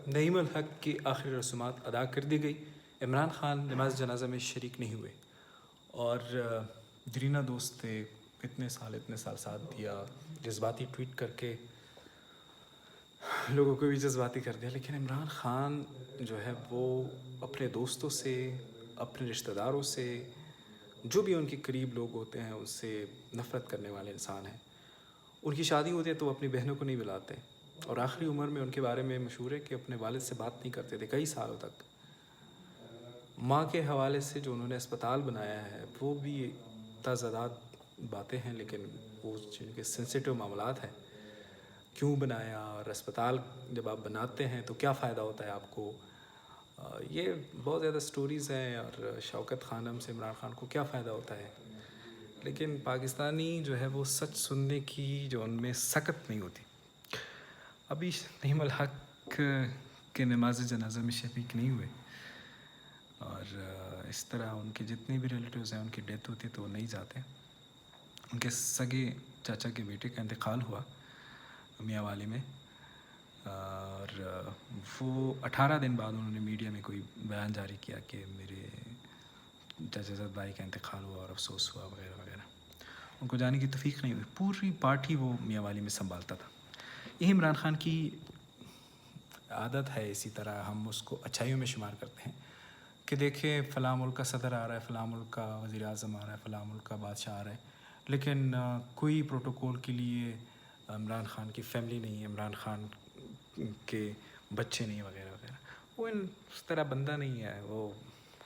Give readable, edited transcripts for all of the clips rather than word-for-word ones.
نعیم الحق کی آخری رسومات ادا کر دی گئی. عمران خان نماز جنازہ میں شریک نہیں ہوئے اور درینا دوست تھے، اتنے سال ساتھ دیا، جذباتی ٹویٹ کر کے لوگوں کو بھی جذباتی کر دیا. لیکن عمران خان جو ہے وہ اپنے دوستوں سے، اپنے رشتہ داروں سے، جو بھی ان کے قریب لوگ ہوتے ہیں ان سے نفرت کرنے والے انسان ہیں. ان کی شادی ہوتی ہے تو وہ اپنی بہنوں کو نہیں بلاتے، اور آخری عمر میں ان کے بارے میں مشہور ہے کہ اپنے والد سے بات نہیں کرتے تھے کئی سالوں تک. ماں کے حوالے سے جو انہوں نے اسپتال بنایا ہے وہ بھی تازادات باتیں ہیں، لیکن وہ جن کے سینسیٹیو معاملات ہیں، کیوں بنایا اور اسپتال جب آپ بناتے ہیں تو کیا فائدہ ہوتا ہے آپ کو، یہ بہت زیادہ سٹوریز ہیں. اور شوکت خانم سے عمران خان کو کیا فائدہ ہوتا ہے. لیکن پاکستانی جو ہے وہ سچ سننے کی جو ان میں سکت نہیں ہوتی. ابھی نعیم الحق کے نماز جنازہ میں شریک نہیں ہوئے، اور اس طرح ان کے جتنے بھی ریلیٹیوز ہیں ان کی ڈیتھ ہوتی ہے تو وہ نہیں جاتے. ان کے سگے چاچا کے بیٹے کا انتقال ہوا میاں والی میں، اور وہ 18 دن بعد انہوں نے میڈیا میں کوئی بیان جاری کیا کہ میرے چاچا زاد بھائی کا انتقال ہوا اور افسوس ہوا وغیرہ وغیرہ. ان کو جانے کی توفیق نہیں ہوئی. پوری پارٹی وہ میاں والی میں سنبھالتا تھا. یہی عمران خان کی عادت ہے. اسی طرح ہم اس کو اچھائیوں میں شمار کرتے ہیں کہ دیکھیں فلاں ملک کا صدر آ رہا ہے، فلاں ملک کا وزیر اعظم آ رہا ہے، فلاں ملک کا بادشاہ آ رہا ہے، لیکن کوئی پروٹوکول کے لیے عمران خان کی فیملی نہیں ہے، عمران خان کے بچے نہیں وغیرہ وغیرہ. وہ اس طرح بندہ نہیں ہے. وہ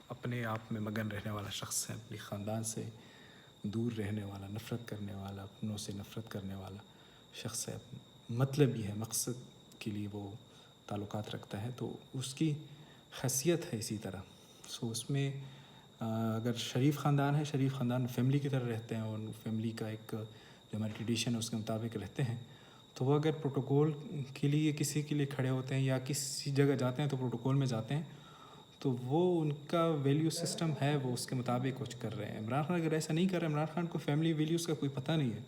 اپنے آپ میں مگن رہنے والا شخص ہے، اپنی خاندان سے دور رہنے والا، نفرت کرنے والا، اپنوں سے نفرت کرنے والا شخص ہے. مطلب یہ ہے، مقصد کے لیے وہ تعلقات رکھتا ہے، تو اس کی خاصیت ہے اسی طرح. اس میں اگر شریف خاندان ہے، شریف خاندان فیملی کی طرح رہتے ہیں، اور فیملی کا ایک جو ہماری ٹریڈیشن ہے اس کے مطابق رہتے ہیں. تو وہ اگر پروٹوکول کے لیے کسی کے لیے کھڑے ہوتے ہیں یا کسی جگہ جاتے ہیں تو پروٹوکول میں جاتے ہیں، تو وہ ان کا ویلیو سسٹم ہے، وہ اس کے مطابق کچھ کر رہے ہیں. عمران خان اگر ایسا نہیں کر رہے، عمران خان کو فیملی ویلیوز کا کوئی پتہ نہیں ہے.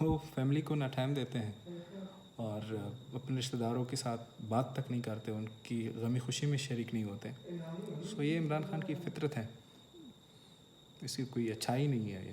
وہ فیملی کو نہ ٹائم دیتے ہیں اور اپنے رشتہ داروں کے ساتھ بات تک نہیں کرتے، ان کی غمی خوشی میں شریک نہیں ہوتے. یہ عمران خان کی فطرت ہے، اس کی کوئی اچھائی نہیں ہے یہ.